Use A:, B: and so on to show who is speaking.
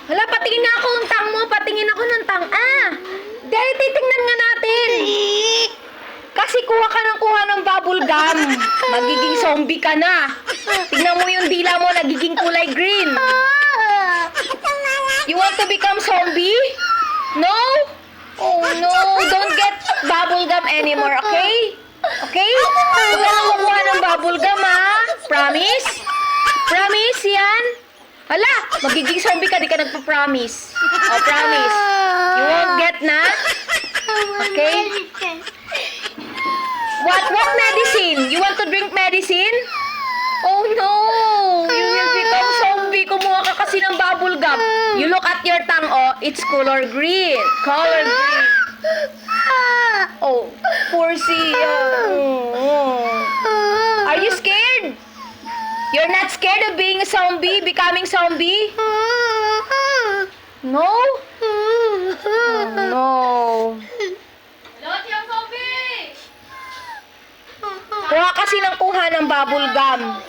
A: Hala, patingin nga ako ng tang mo. Patingin ako ng tang. Dahil titingnan nga natin. Kasi kuha ka ng bubble gum. Magiging zombie ka na. Tignan mo yung dila mo, nagiging kulay green. You want to become zombie? No? Oh no, don't get bubble gum anymore, okay? Okay? Huwag ka nang kukuha ng bubble gum, ha? Promise? Promise, yan? Hala, magiging zombie ka, di ka nagpa-promise. Oh, promise. You won't get na? Okay? What medicine? You want to drink medicine? Oh no! You will become zombie. Kumuha ka kasi ng bubble gum. You look at your tongue, oh, it's color green. Color green. Oh, poor Sia. Are you scared? You're not scared of being a zombie? Becoming zombie? No? Oh, no. Kuha kasi ng kuha ng bubble gum.